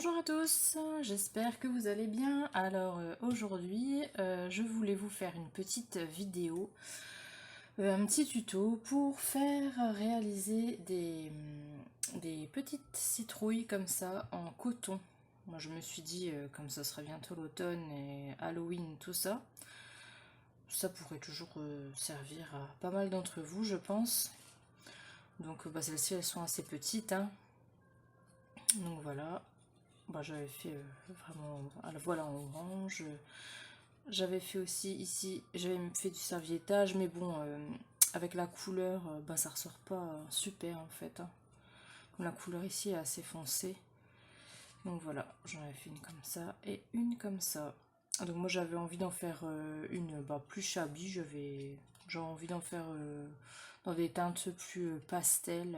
Bonjour à tous, j'espère que vous allez bien. Alors aujourd'hui, je voulais vous faire une petite vidéo, un petit tuto pour faire réaliser des petites citrouilles comme ça en coton. Moi je me suis dit, comme ça sera bientôt l'automne et Halloween, tout ça, ça pourrait toujours servir à pas mal d'entre vous, je pense. Donc celles-ci, elles sont assez petites, hein. Donc voilà. J'avais fait vraiment à la voile en orange. J'avais fait aussi ici, j'avais fait du serviettage, mais bon, avec la couleur, ça ressort pas super en fait, hein. Comme la couleur ici est assez foncée. Donc voilà, j'en avais fait une comme ça et une comme ça. Donc moi j'avais envie d'en faire une plus shabby, j'avais envie d'en faire dans des teintes plus pastel.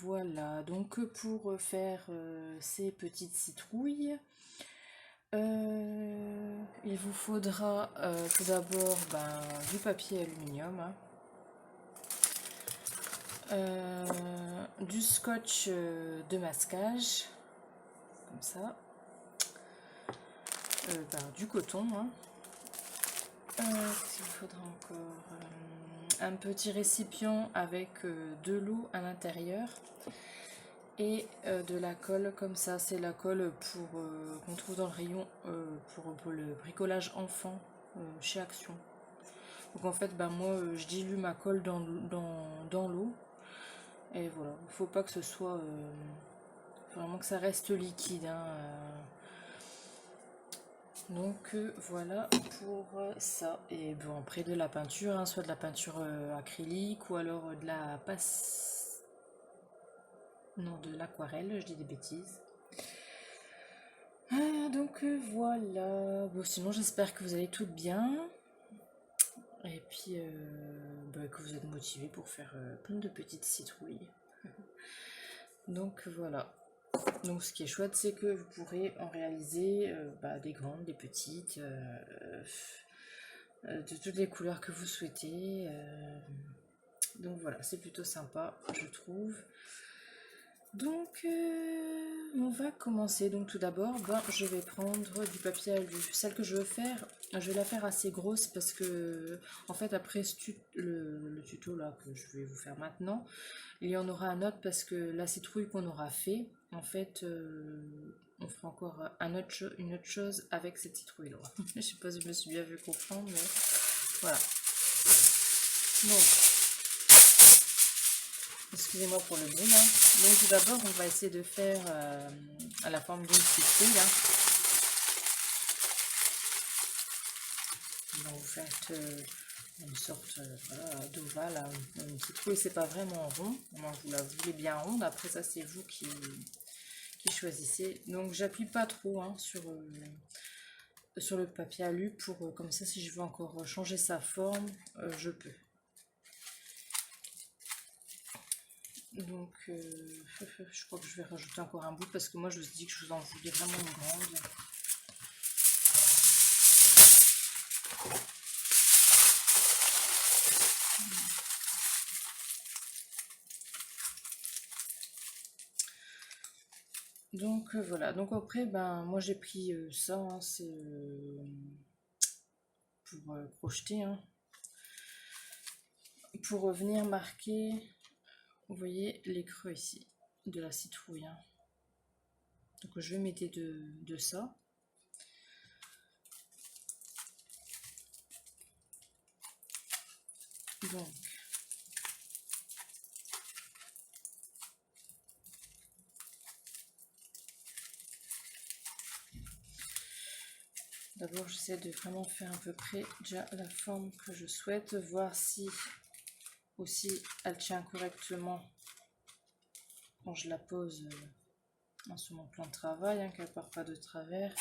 Voilà, donc pour faire ces petites citrouilles, il vous faudra tout d'abord du papier aluminium, hein, du scotch de masquage, comme ça, du coton, hein. Qu'est-ce qu'il vous faudra encore? Un petit récipient avec de l'eau à l'intérieur et de la colle comme ça. C'est la colle qu'on trouve dans le rayon pour le bricolage enfant chez Action. Donc en fait moi je dilue ma colle dans l'eau et voilà, il faut pas que ce soit vraiment que ça reste liquide, hein. Donc voilà pour ça. Et bon, après de la peinture, hein, soit de la peinture acrylique ou alors de la passe. Non, de l'aquarelle, je dis des bêtises. Donc voilà. Bon, sinon j'espère que vous allez toutes bien. Et puis que vous êtes motivés pour faire plein de petites citrouilles. Donc voilà. Donc ce qui est chouette, c'est que vous pourrez en réaliser des grandes, des petites, de toutes les couleurs que vous souhaitez. Donc voilà, c'est plutôt sympa, je trouve. Donc on va commencer. Donc tout d'abord, je vais prendre du papier alu. Celle que je veux faire, je vais la faire assez grosse parce que en fait après le tuto là que je vais vous faire maintenant, il y en aura un autre parce que la citrouille qu'on aura fait, en fait, on fera encore une autre chose avec cette citrouille là. Je sais pas si je me suis bien fait comprendre, mais voilà. Donc, excusez-moi pour le bruit, hein. Donc tout d'abord, on va essayer de faire à la forme d'une citrouille, là. Donc vous faites une sorte d'ovale, hein. Une citrouille, c'est pas vraiment rond. Moi, vous la voulez bien ronde. Après ça, c'est vous qui choisissez. Donc j'appuie pas trop, hein, sur le papier alu pour comme ça, si je veux encore changer sa forme, je peux. Donc je crois que je vais rajouter encore un bout parce que moi je vous dis que je vous en voulais vraiment une grande. Donc voilà, donc après moi j'ai pris ça, hein, c'est pour crocheter, hein, pour venir marquer, vous voyez les creux ici de la citrouille, hein. Donc je vais mettre de ça. Donc d'abord j'essaie de vraiment faire à peu près déjà la forme que je souhaite, voir si aussi elle tient correctement quand je la pose sur mon plan de travail, hein, qu'elle part pas de travers.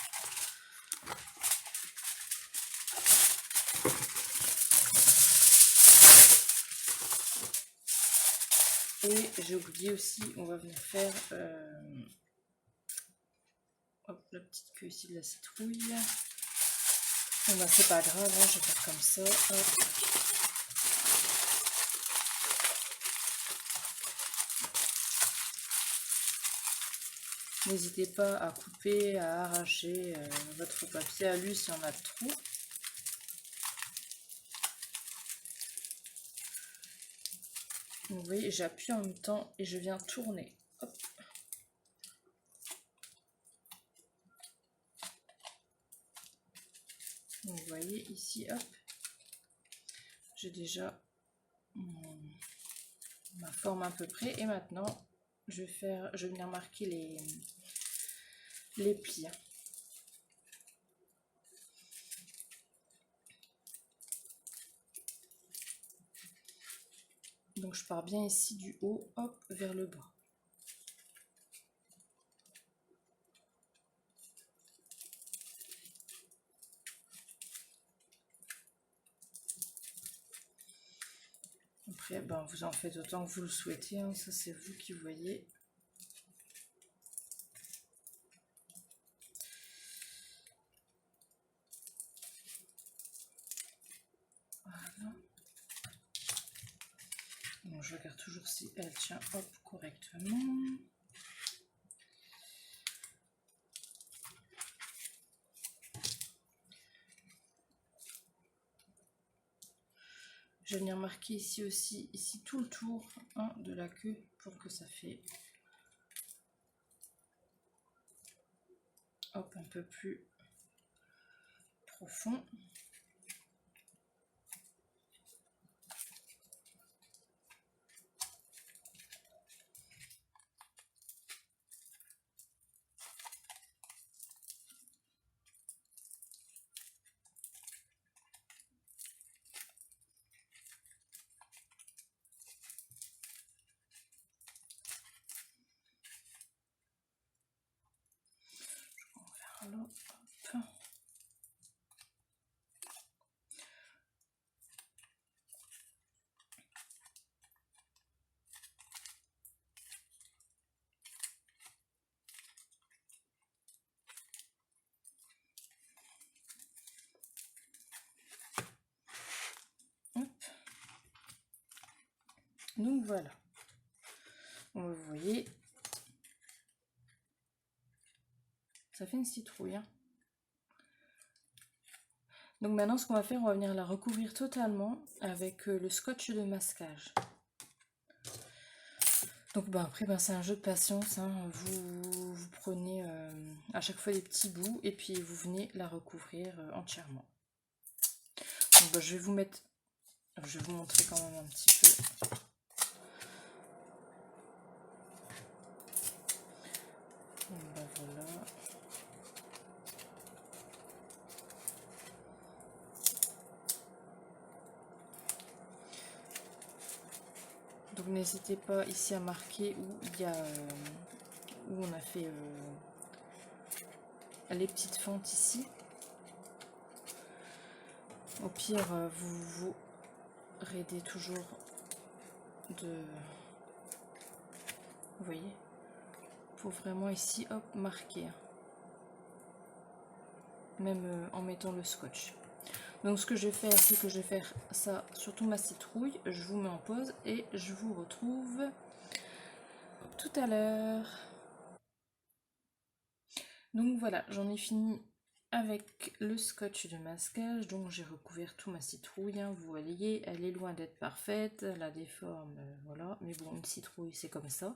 Et j'ai oublié aussi, on va venir faire la petite queue ici de la citrouille. C'est pas grave, hein, je vais faire comme ça. Hop. N'hésitez pas à couper, à arracher votre papier alu s'il y en a trop. Vous voyez, j'appuie en même temps et je viens tourner. Hop. Donc, vous voyez ici, hop, j'ai déjà ma forme à peu près. Et maintenant, je vais venir marquer les plis. Donc je pars bien ici du haut, hop, vers le bas. Après, ben, vous en faites autant que vous le souhaitez, hein, ça c'est vous qui voyez. Voilà. Donc je regarde toujours si elle tient, hop, correctement. Je vais venir marquer ici aussi, ici tout le tour hein, de la queue pour que ça fait hop, un peu plus profond. Voilà, hop. Hop. Donc voilà. Vous voyez, ça fait une citrouille. Hein. Donc maintenant, ce qu'on va faire, on va venir la recouvrir totalement avec le scotch de masquage. Donc bah, après, c'est un jeu de patience. Hein. Vous prenez à chaque fois des petits bouts et puis vous venez la recouvrir entièrement. Donc bah, je vais vous montrer quand même un petit peu. Donc bah, voilà. Donc n'hésitez pas ici à marquer où il y a où on a fait les petites fentes ici. Au pire, vous raidez toujours de... Vous voyez, pour vraiment ici, hop, marquer. Même en mettant le scotch. Donc ce que je vais faire, c'est que je vais faire ça sur toute ma citrouille. Je vous mets en pause et je vous retrouve tout à l'heure. Donc voilà, j'en ai fini avec le scotch de masquage. Donc j'ai recouvert tout ma citrouille. Hein, vous voyez, elle est loin d'être parfaite. Elle a des formes, voilà. Mais bon, une citrouille, c'est comme ça.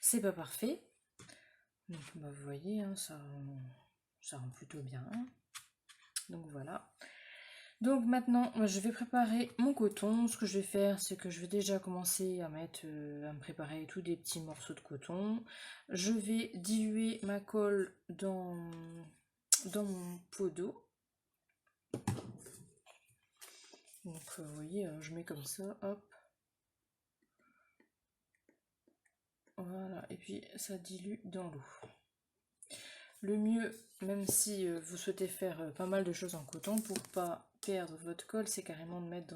C'est pas parfait. Donc bah, vous voyez, hein, ça rend plutôt bien. Hein. Donc voilà. Donc maintenant, je vais préparer mon coton. Ce que je vais faire, c'est que je vais déjà commencer à à me préparer tous des petits morceaux de coton. Je vais diluer ma colle dans mon pot d'eau. Donc vous voyez, je mets comme ça, hop. Voilà, et puis ça dilue dans l'eau. Le mieux, même si vous souhaitez faire pas mal de choses en coton, pour pas perdre votre colle, c'est carrément de mettre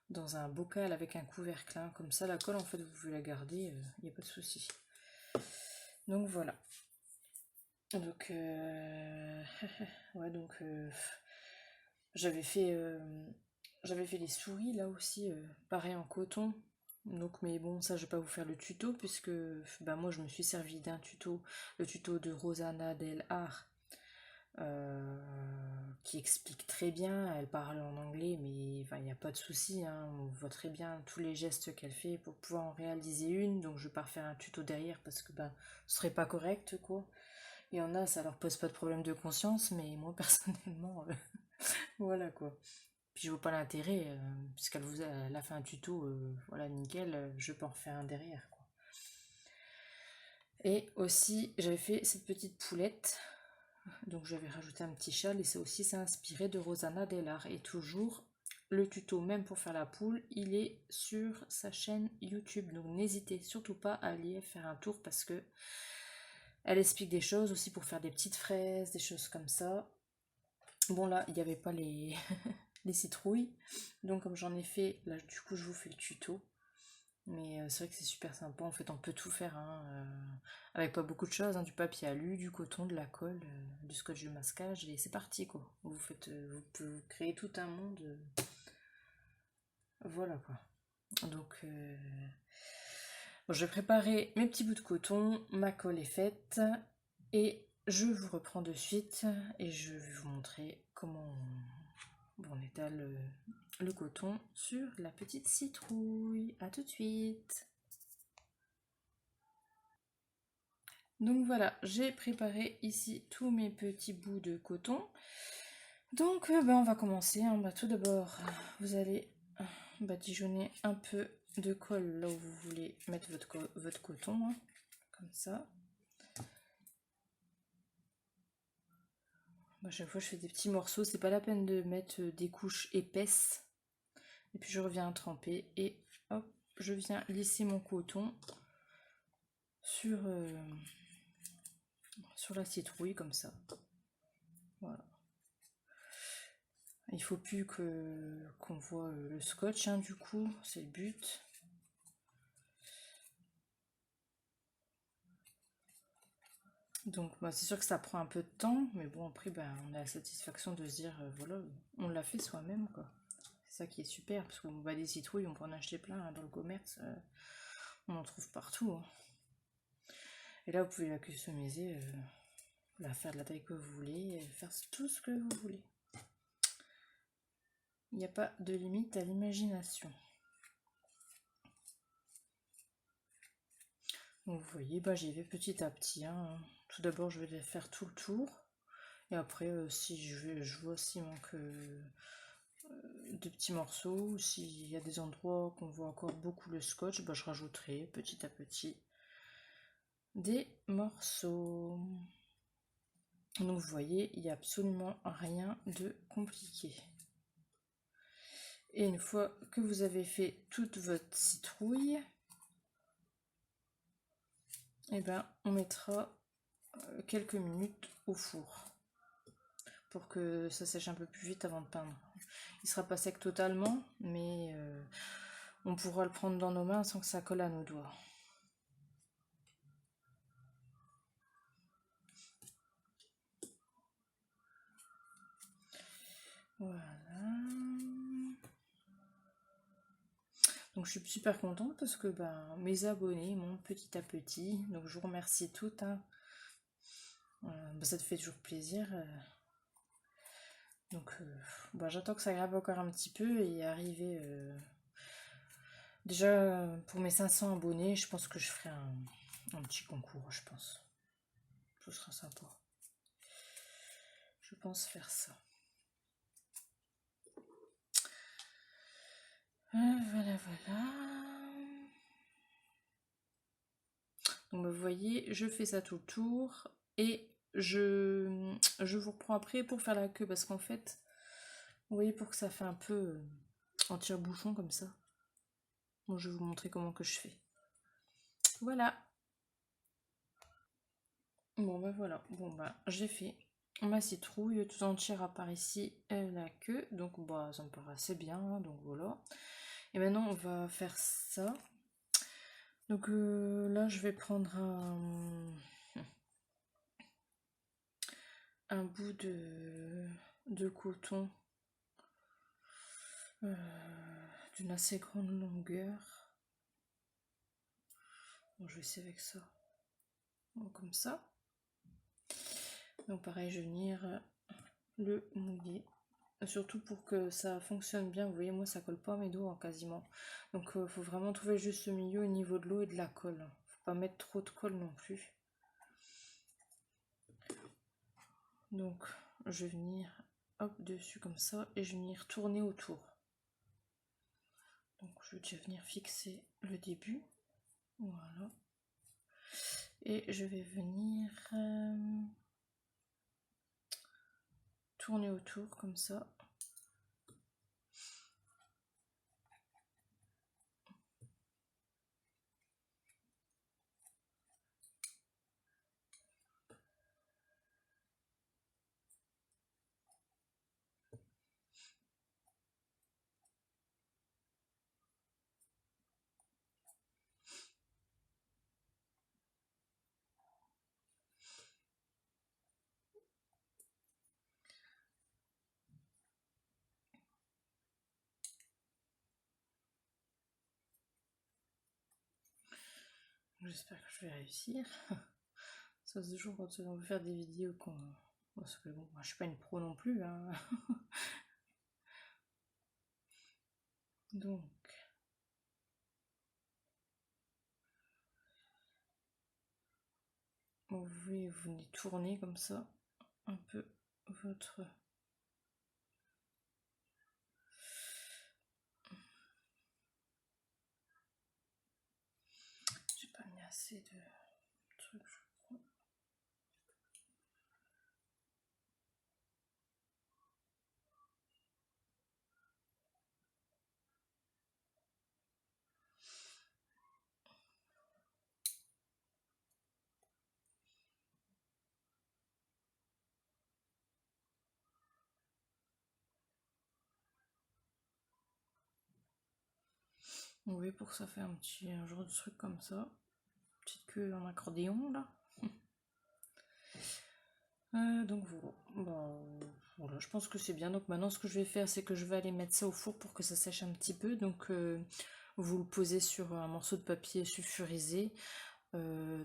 dans un bocal avec un couvercle. Hein. Comme ça, la colle, en fait, vous pouvez la garder, il n'y a pas de souci. Donc voilà. Donc, ouais, donc j'avais fait les souris là aussi, pareil en coton. Donc, mais bon, ça je vais pas vous faire le tuto puisque bah, moi je me suis servi d'un tuto, le tuto de Rosanna Del Ar, qui explique très bien. Elle parle en anglais, mais enfin, il n'y a pas de souci, hein, on voit très bien tous les gestes qu'elle fait pour pouvoir en réaliser une. Donc je vais pas refaire un tuto derrière parce que ben, ce serait pas correct quoi. Il y en a, ça leur pose pas de problème de conscience, mais moi personnellement, voilà quoi. Puis je vois pas l'intérêt, puisqu'elle vous elle a fait un tuto, voilà, nickel, je peux en refaire un derrière, quoi. Et aussi, j'avais fait cette petite poulette, donc j'avais rajouté un petit châle, et ça aussi, c'est inspiré de Rosanna Dellar. Et toujours, le tuto, même pour faire la poule, il est sur sa chaîne YouTube, donc n'hésitez surtout pas à aller faire un tour, parce que elle explique des choses aussi pour faire des petites fraises, des choses comme ça. Bon là, il n'y avait pas les, les citrouilles, donc comme j'en ai fait, là du coup je vous fais le tuto. Mais c'est vrai que c'est super sympa, en fait on peut tout faire, hein, avec pas beaucoup de choses, hein, du papier alu, du coton, de la colle, du scotch de masquage, et c'est parti quoi. Vous faites, vous pouvez créer tout un monde, voilà quoi. Donc bon, je vais préparer mes petits bouts de coton, ma colle est faite, et je vous reprends de suite, et je vais vous montrer comment on étale le coton sur la petite citrouille. A tout de suite. Donc voilà, j'ai préparé ici tous mes petits bouts de coton. Donc ben, on va commencer, hein. Bah, tout d'abord, vous allez badigeonner un peu de colle là où vous voulez mettre votre coton, hein, comme ça. À chaque fois je fais des petits morceaux, c'est pas la peine de mettre des couches épaisses. Et puis je reviens tremper et hop, je viens lisser mon coton sur, sur la citrouille comme ça. Voilà. Il faut plus qu'on voit le scotch, hein, du coup, c'est le but. Donc bah, c'est sûr que ça prend un peu de temps, mais bon après bah, on a la satisfaction de se dire voilà, on l'a fait soi-même quoi. C'est ça qui est super, parce qu'on va des citrouilles, on peut en acheter plein, hein, dans le commerce, on en trouve partout, hein. Et là vous pouvez la customiser, la faire de la taille que vous voulez, faire tout ce que vous voulez. Il n'y a pas de limite à l'imagination. Donc vous voyez, bah, j'y vais petit à petit, hein. Tout d'abord je vais faire tout le tour. Et après, si je vois s'il manque de petits morceaux, s'il y a des endroits qu'on voit encore beaucoup le scotch, bah, je rajouterai petit à petit des morceaux. Donc vous voyez, il n'y a absolument rien de compliqué. Et une fois que vous avez fait toute votre citrouille, et ben, on mettra quelques minutes au four pour que ça sèche un peu plus vite avant de peindre. Il sera pas sec totalement, mais on pourra le prendre dans nos mains sans que ça colle à nos doigts. Voilà. Donc je suis super contente parce que ben, mes abonnés montent petit à petit. Donc je vous remercie toutes, hein. Ben, ça te fait toujours plaisir. Donc ben, j'attends que ça grave encore un petit peu et arriver. Déjà pour mes 500 abonnés, je pense que je ferai un petit concours, je pense. Ce sera sympa. Je pense faire ça. Voilà, voilà. Donc vous voyez, je fais ça tout le tour et je vous reprends après pour faire la queue parce qu'en fait, vous voyez, pour que ça fait un peu en tire-bouchon comme ça. Bon, je vais vous montrer comment que je fais. Voilà. Bon bah voilà, bon bah j'ai fait ma citrouille tout entière à part ici la queue, donc bah ça me paraît assez bien, hein, donc voilà. Et maintenant on va faire ça. Donc là je vais prendre un bout de coton d'une assez grande longueur. Bon, je vais essayer avec ça. Bon, comme ça. Donc pareil, je vais venir le mouiller. Surtout pour que ça fonctionne bien. Vous voyez, moi ça colle pas à mes doigts quasiment. Donc faut vraiment trouver juste le milieu au niveau de l'eau et de la colle. Faut pas mettre trop de colle non plus. Donc je vais venir hop dessus comme ça et je vais venir tourner autour. Donc je vais déjà venir fixer le début. Voilà. Et je vais venir tourner autour comme ça. J'espère que je vais réussir. Ça se joue quand on veut faire des vidéos parce que bon, moi, je suis pas une pro non plus. Hein. Donc, vous venez tourner comme ça un peu votre... J'ai pas mis assez de trucs, je crois. Oui, pour que ça fait un genre de truc comme ça. Petite queue en accordéon là. Donc voilà, je pense que c'est bien. Donc maintenant ce que je vais faire, c'est que je vais aller mettre ça au four pour que ça sèche un petit peu. Donc vous le posez sur un morceau de papier sulfurisé,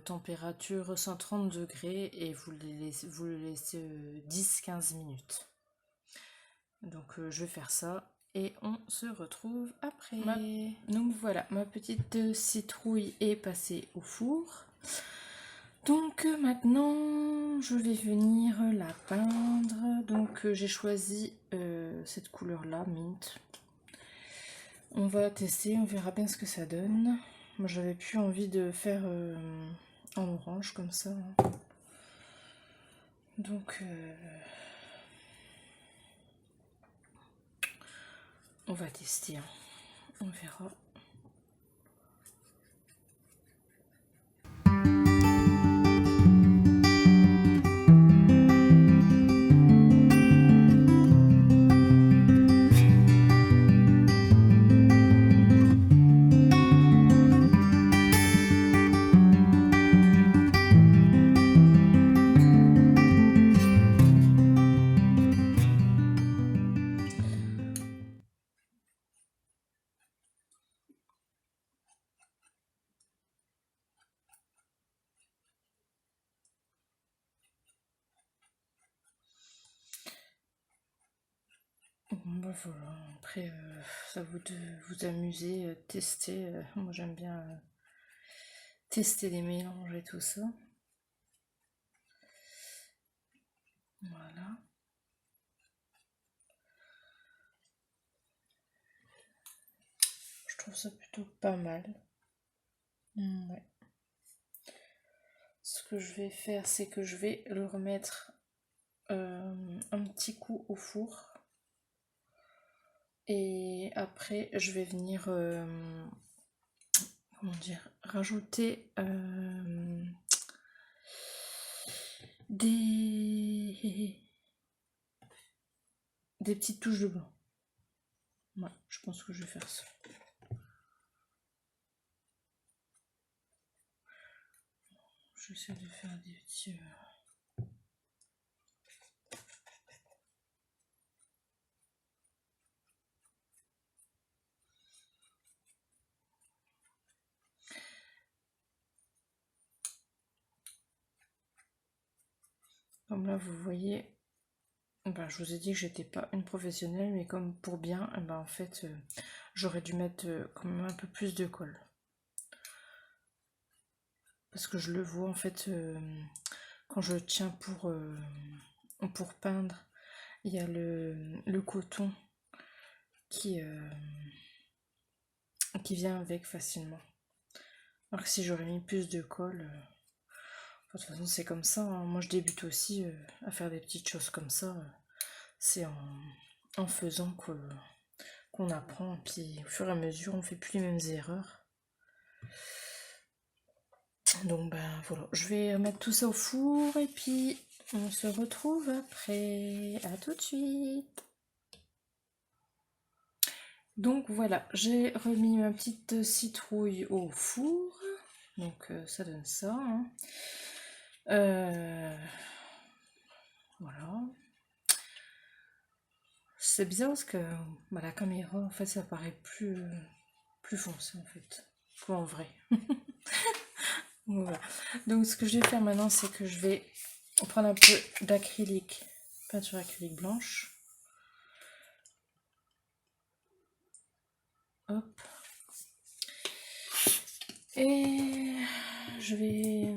température 130 degrés et vous le laissez 10-15 minutes. Donc je vais faire ça et on se retrouve après. Donc voilà, ma petite citrouille est passée au four. Donc maintenant je vais venir la peindre. Donc j'ai choisi cette couleur là, mint. On va tester, on verra bien ce que ça donne. Moi j'avais plus envie de faire en orange comme ça. Donc on va tester, hein. On verra. Bon, bah voilà, après ça vous de vous amuser, tester. Moi j'aime bien tester les mélanges et tout ça. Voilà. Je trouve ça plutôt pas mal. Ouais. Ce que je vais faire, c'est que je vais le remettre un petit coup au four. Et après, je vais venir, comment dire, rajouter des petites touches de blanc. Ouais, je pense que je vais faire ça. J'essaie de faire des petits... Comme là, vous voyez, ben, je vous ai dit que j'étais pas une professionnelle, mais comme pour bien, ben, en fait, j'aurais dû mettre quand même un peu plus de colle. Parce que je le vois, en fait, quand je tiens pour peindre, il y a le coton qui, qui vient avec facilement. Alors que si j'aurais mis plus de colle, de toute façon c'est comme ça, hein. Moi je débute aussi à faire des petites choses comme ça. C'est en faisant qu'on apprend, et puis au fur et à mesure on fait plus les mêmes erreurs. Donc ben voilà, je vais mettre tout ça au four et puis on se retrouve après. À tout de suite. Donc voilà, j'ai remis ma petite citrouille au four. Donc ça donne ça, hein. Voilà. C'est bizarre parce que bah, la caméra, en fait, ça paraît plus foncé, en fait, qu'en vrai. Voilà. Donc ce que je vais faire maintenant, c'est que je vais prendre un peu d'acrylique, peinture acrylique blanche. Hop. Et je vais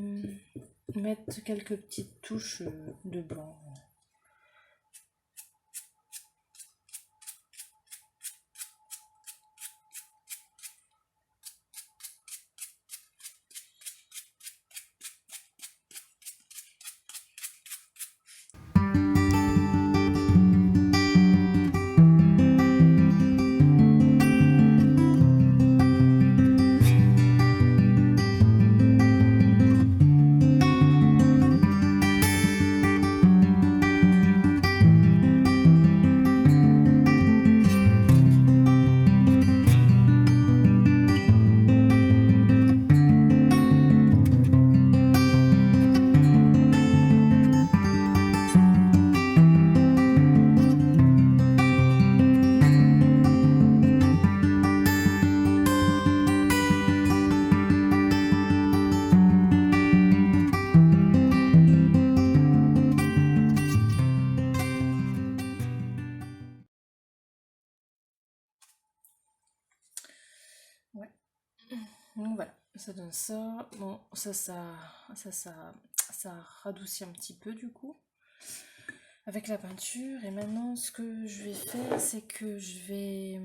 mettre quelques petites touches de blanc. Ouais. Donc voilà, ça donne ça. Bon, ça radoucit un petit peu du coup avec la peinture. Et maintenant, ce que je vais faire, c'est que je vais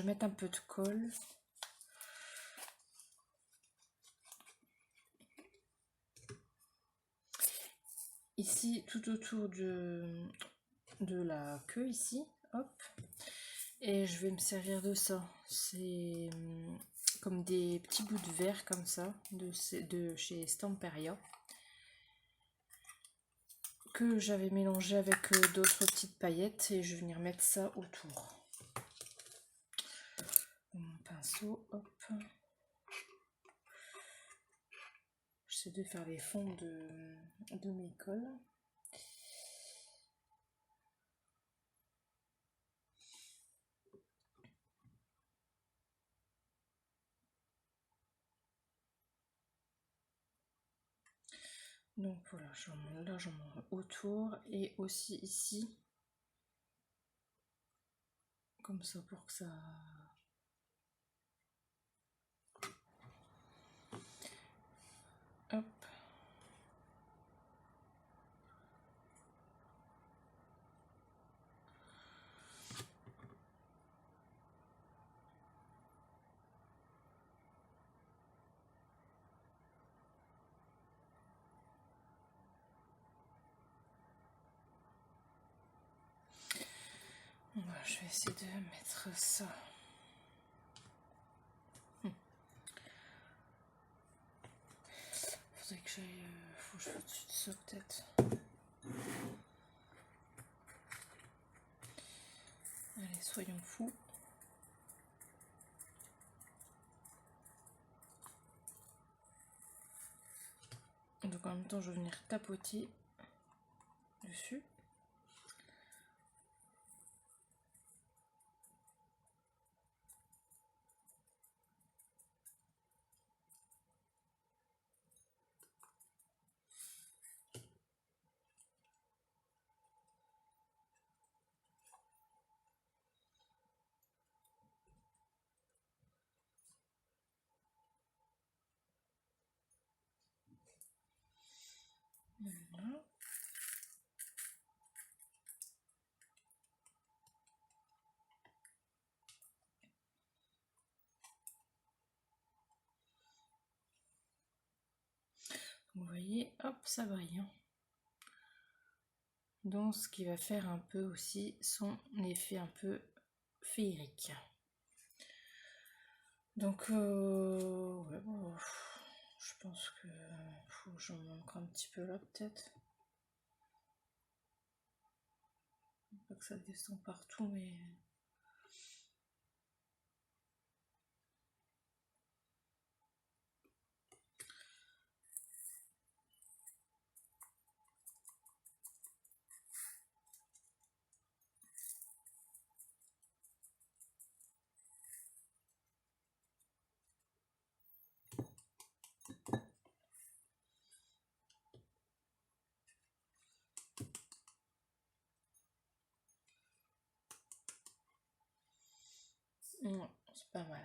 mettre un peu de colle. Ici, tout autour de la queue, ici, hop. Et je vais me servir de ça. C'est comme des petits bouts de verre comme ça, de chez Stamperia, que j'avais mélangé avec d'autres petites paillettes, et je vais venir mettre ça autour. Mon pinceau, hop. J'essaie de faire les fonds de mes colles. Donc voilà, j'en mets autour et aussi ici, comme ça pour que ça... Hop. Voilà, je vais essayer de mettre ça. Faudrait que j'aille... faut que je fasse dessus de ça peut-être. Allez, soyons fous. Donc en même temps, je vais venir tapoter dessus. Voilà. Vous voyez, hop, ça brille. Donc ce qui va faire un peu aussi son effet un peu féerique. Donc ouais, bon, je pense que faut que j'en manque un petit peu là peut-être. Pas que ça descend partout, mais ouais, c'est pas mal.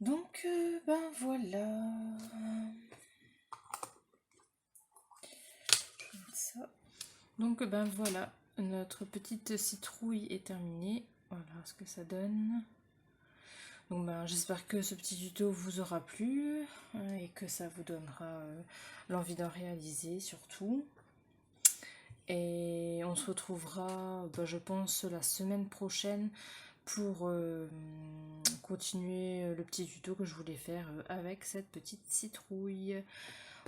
Donc ben voilà. Ça. Donc ben voilà, notre petite citrouille est terminée. Voilà ce que ça donne. Donc ben, j'espère que ce petit tuto vous aura plu et que ça vous donnera l'envie d'en réaliser surtout. Et on se retrouvera, ben, je pense, la semaine prochaine pour continuer le petit tuto que je voulais faire avec cette petite citrouille.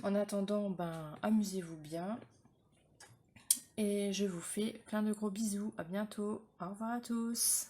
En attendant, ben, amusez-vous bien. Et je vous fais plein de gros bisous. À bientôt. Au revoir à tous.